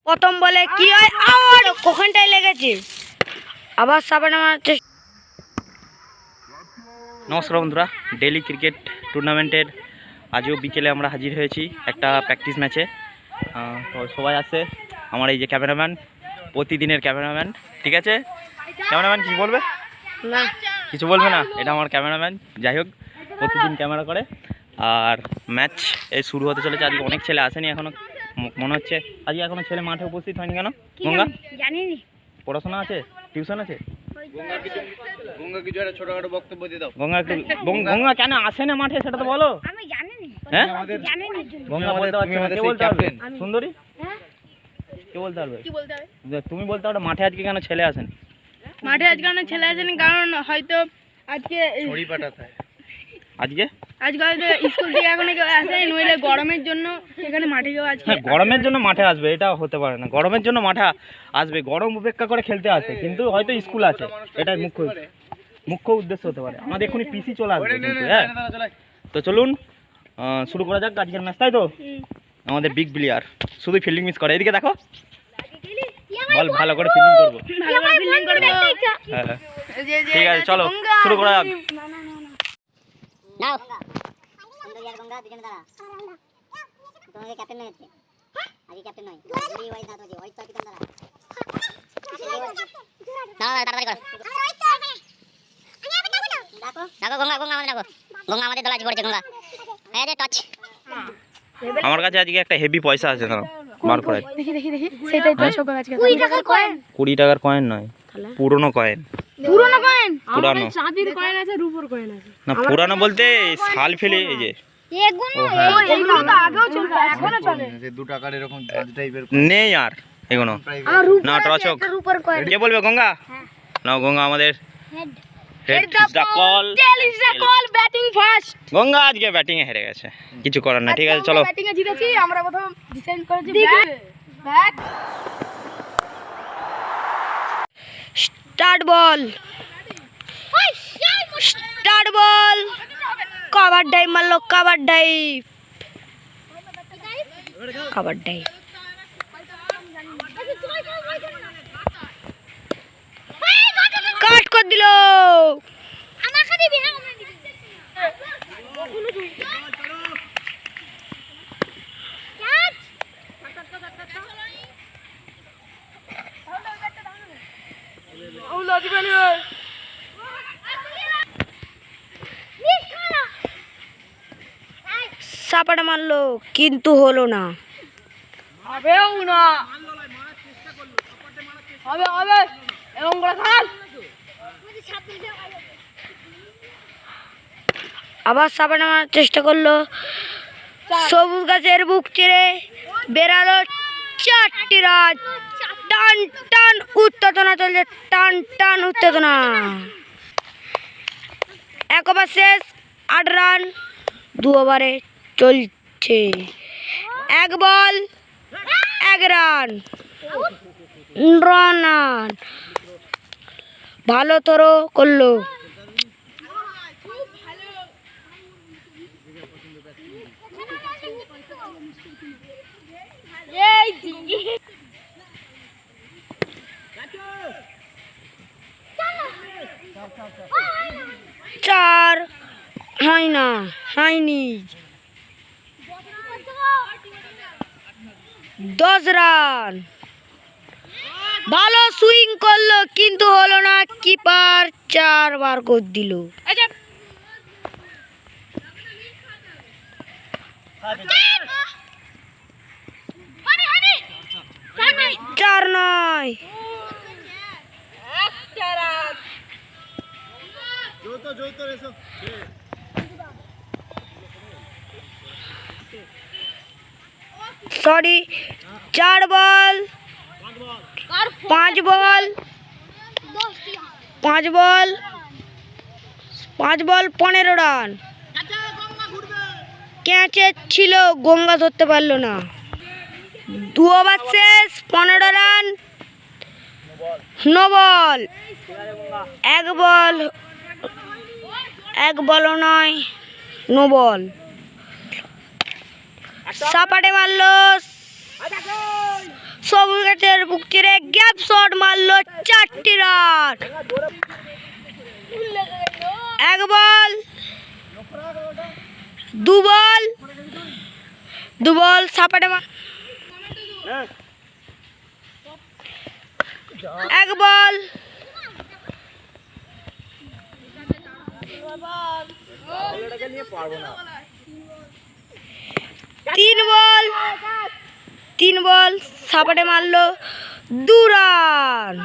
প্রথম বলে কি হয় আবার ওখানটায় লেগেছে আবার সাবানে মারছে। নমস্কার বন্ধুরা, ডেইলি ক্রিকেট টুর্নামেন্টের আজও বিকেলে আমরা হাজির হয়েছি একটা প্র্যাকটিস ম্যাচে। তো সবাই আছে, আমার এই যে ক্যামেরাম্যান, প্রতিদিনের ক্যামেরাম্যান। ঠিক আছে ক্যামেরাম্যান, কিছু বলবে না? কিছু বলবে না, এটা আমার ক্যামেরাম্যান। যাই হোক, প্রতিদিন ক্যামেরা করে। আর ম্যাচ এই শুরু হতে চলেছে। আজকে অনেক ছেলে আসেনি এখনও, মনে হচ্ছে আজকে এখনও ছেলে মাঠে উপস্থিত হয়নি। কেন গঙ্গা? জানিনি, পড়াশোনা আছে, টিউশন আছে। গঙ্গা কিছু একটা ছোটখাটো বক্তব্য দিয়ে দাও। গঙ্গা একটু গঙ্গা কেন আসে না মাঠে সেটা তো বলো। আমি জানিনি। হ্যাঁ জানিনি গঙ্গা বলতে পারছো না, কে বলতে পারবে? সুন্দরী হ্যাঁ, কে বলতে পারবে? কি বলতে হবে? তুমি বলতে পারো মাঠে আজকে কেন ছেলে আসেনি। মাঠে আজকে অনেক ছেলে আসেনি, কারণ হয়তো আজকে ছড়ি পাঠাতে আজকে আজকে হয়তো স্কুল থেকে এখন কেউ আসেনি, নইলে গরমের জন্য সেখানে মাঠে কেউ আজকে হ্যাঁ, গরমের জন্য মাঠে আসবে এটা হতে পারে না। গরমের জন্য মাঠে আসবে, গরম উপেক্ষা করে খেলতে আসে, কিন্তু হয়তো স্কুল আছে, এটাই মুখ্য উদ্দেশ্য হতে পারে। আমাদের এখনই পিসি চলে আসবে কিন্তু। হ্যাঁ, তো চলুন শুরু করা যাক আজকের ম্যাচ, তাই তো? আমাদের বিগ প্লেয়ার শুধু ফিল্ডিং মিস করে। এদিকে দেখো, বল ভালো করে ফিল্ডিং করবো। ভালো করে ফিল্ডিং করবো। হ্যাঁ ঠিক আছে, চলো শুরু করা যাক। নাও সুন্দরী আর গঙ্গা দুজনে দাঁড়া। তোমাকে ক্যাপ্টেন নয় আজকে ক্যাপ্টেন নয়, দুই ওয়াইজ দাঁড়া, ওয়াইজ তো কিতন দাঁড়া। দাঁড়া তাড়াতাড়ি কর। দেখো দেখো গঙ্গা আমাদের দেখো, গঙ্গা আমাদের দল আজ পড়ছে। গঙ্গা এই যে টাচ। আমার কাছে আজকে একটা হেভি পয়সা আছে, না বার করে দেখি সেটাই তো সব আজকে 20 টাকার কয়েন। 20 টাকার কয়েন নয়, পুরনো কয়েন। পুরনো কয়েন? পুরানো চাঁদির কয়েন আছে, রূপোর কয়েন আছে। না, পুরানো বলতে সাল ফেলে এই যে এগুলো তো আগেও চলতো, এখনো চলে। যে 2 টাকার এরকম ঝাঁঝ টাইপের নেই আর এগুলো। না টচক কে বলবে? গঙ্গা নাও, গঙ্গা আমাদের head is the call, tail is the call, batting first. Ganga আজকে ব্যাটিং এ হেরে গেছে, কিছু করার না। ঠিক আছে চলো, ব্যাটিং এ জিতেছি আমরা, প্রথম ডিসেন্ড করেছি ব্যাট। স্টার্ট বল, স্টার্ট বল, কভার ডাইভ মারলো, কভার ডাইভ, কভার ডাইভ, কাট করে দিল। সাপাটা মারলো কিন্তু হলো না, হবেও না, হবে এবং আবার সাপাটা মারার চেষ্টা করলো, সবুজ গাছের বুক চিরে বেরালো 4টি রান। টান টান উত্তেজনা চলছে, টান টান উত্তেজনা। 1 ওভার শেষ, 8 রান 2 ওভারে চলছে। 1 বল 1 রান, রান ভালো থ্রো করলো। চার হয় না, হয়নি। 10 রান, ভালো সুইং করলো কিন্তু হলো না, কিপার 4 বার করে দিল। 4 নয়, সরি, 4 বল 5 বল 15 রান। ক্যাচে ছিল, গঙ্গা ধরতে পারলো না। 2 ওভার শেষ, 15 রান, নো বল। 1 বলও নয়, নো বল। সাপাটে মারলো, সবুজ গাছের বুক চিরে গ্যাপ শট মারলো 4টি রান। 1 বল 2 বল 2 বল সাপাটে 1 বল 3 বল সাপাটে মারলো 2 রান।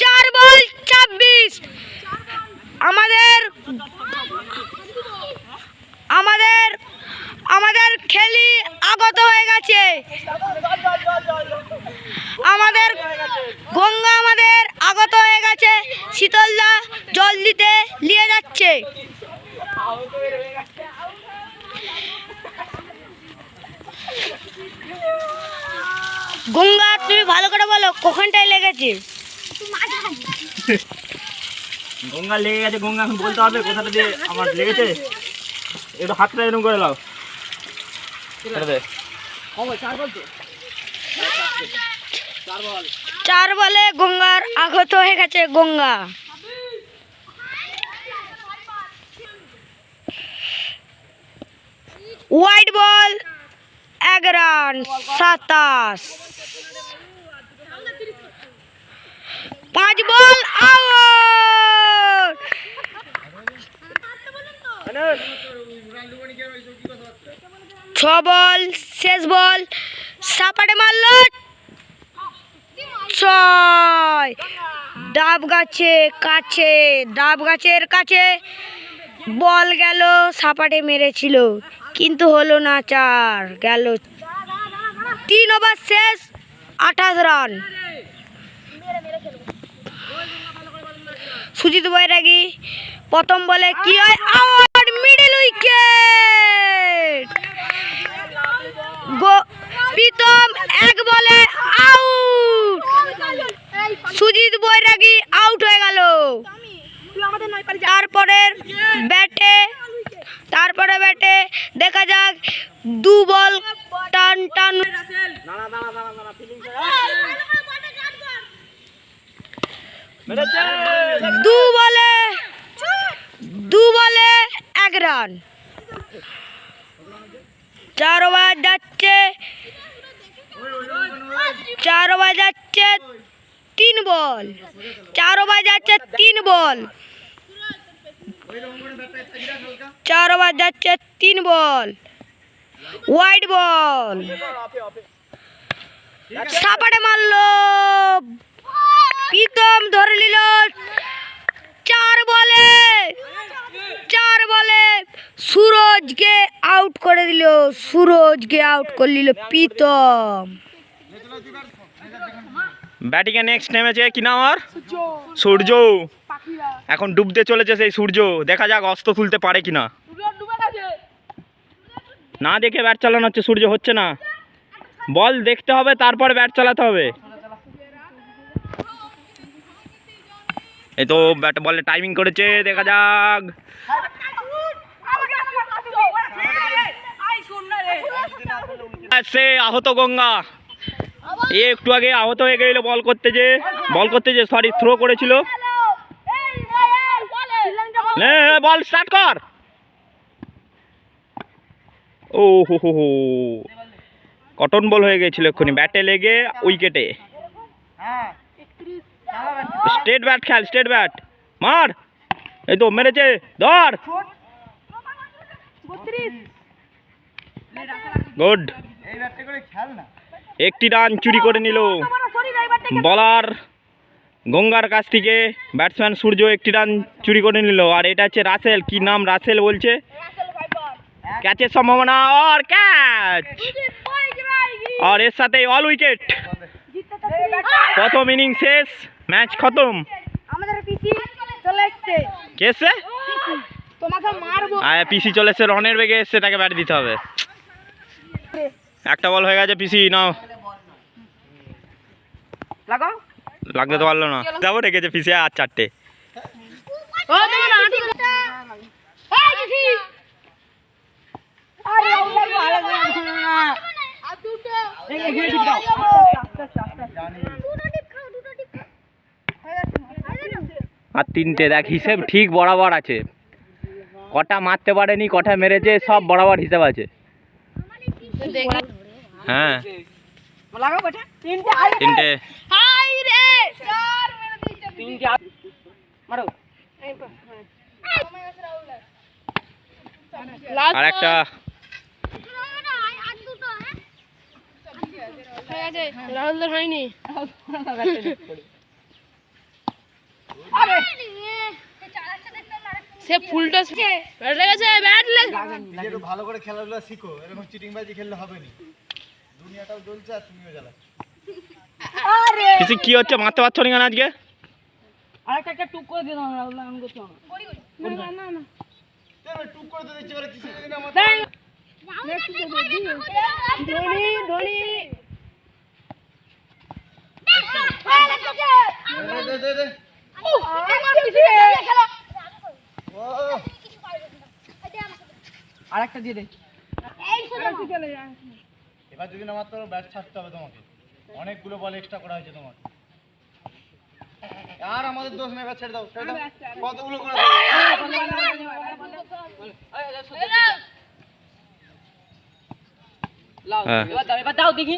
4 বল 26 আমাদের খেলি আগত হয়ে গেছে। আমাদের গঙ্গা আমাদের আগত হয়ে গেছে। শীতলদা জল দিতে নিয়ে যাচ্ছে। গঙ্গা তুমি ভালো করে বলো কখনটায় লেগেছে? গঙ্গা লেগে গেছে। গঙ্গা এখন বলতে হবে কোথাটা দিয়ে আমার লেগেছে। একটু হাতটা এরকম করে দাও। 4 বলে গঙ্গার আঘাত হয়ে গেছে। Ganga white ball 1 run 27। 5 ball out. 6 বল শেষ বল সাপাটে মারলো 6। ডাব গাছের কাছে বল গেল সাপাটে মেরেছিল কিন্তু হলো না। 4 গেল। 3 ওভার শেষ 28 রান। সুজিত বৈরাগী প্রথম বলে কি হয় আউট। Middle wicket. প্রীতম 1 বলে আউট। সুজিত বৈরাগী আউট হয়ে গেল। তারপরে ব্যাটে দেখা যাক 2 বল টান 2 বলে 1 রান। 4 ওভার যাচ্ছে 3 বল। 4 ওভার যাচ্ছে 3 বল। 4 ওভার যাচ্ছে 3 বল। হোয়াইট বল সাপাটে মারলো। প্রীতম ধরে নিল। 4 বলে সুরজকে আউট করে দিল। প্রীতম। ব্যাটিংয়ে নেক্সট নেমেছে কি নাম আর? সূর্য। এখন ডুবতে চলেছে সেই সূর্য। দেখা যাক অস্ত তুলতে পারে কিনা। না দেখে ব্যাট চালানো হচ্ছে। সূর্য হচ্ছে না। বল দেখতে হবে তারপরে ব্যাট চালাতে হবে। এই তো ব্যাট বলে টাইমিং করেছে। দেখা যাক। সে আহত গঙ্গা একটু আগে আহত হয়ে গেল বল করতে যে সরি থ্রো করেছিল। বল স্টার্ট কর। ও হো কটন বল হয়ে গেছিল এক্ষুনি ব্যাটে লেগে উইকেটে। স্টেট ব্যাট খেল। স্টেট ব্যাট মার। এই তো মেরেছে। ধর। গুড। 1টি রান চুরি করে নিল বলার গঙ্গার কাছ থেকে। ব্যাটসম্যান সূর্য 1টি রান চুরি করে নিল। আর এটা হচ্ছে রাসেল। কি নাম? রাসেল বলছে। ক্যাচের সম্ভাবনা আর ক্যাচ। আর এর সাথে অল উইকেট। প্রথম ইনিংস শেষ। ম্যাচ খতম। কেসে পিসি চলে এসছে। রনের বেগে এসছে। তাকে ব্যাট দিতে হবে। একটা বল হয়ে গেছে। পিসি নাও। লাগতে তো পারলো না। যাবো রেখেছে পিসি। আর 4টে। আর তিনটে দেখ, হিসেব ঠিক বরাবর আছে। কটা মারতে পারেনি, কটা মেরেছে, সব বরাবর হিসেব আছে। হ্যাঁ তিনটে। আর একটা রাহুলদের হয়নি। সে ফুলটা ব্যাট লেগেছে, ব্যাট লেগেছে। একটু ভালো করে খেলাধুলা শিখো, এরকম চিটিংবাজি খেললে হবে না। দুনিয়াটাও জ্বলছে আর তুমিও জ্বালাচ্ছ। কিছু কি হচ্ছে, মারতে পারছো না কেন আজকে? টুক করে তো দিচ্ছি বলে কিছু দিন আমার দে দে দে। ও আরেকটা দিয়ে দে। এবার যদি না মারতে পারো ব্যাট ছাড়তে হবে তোমাকে। অনেকগুলো বল এক্সট্রা করা হয়েছে তোমাকে। আর আমাদের দোষ নেই, এবার ছেড়ে দাও, ছেড়ে দাও। কতগুলো করে হ্যাঁ এবার দাও দেখি।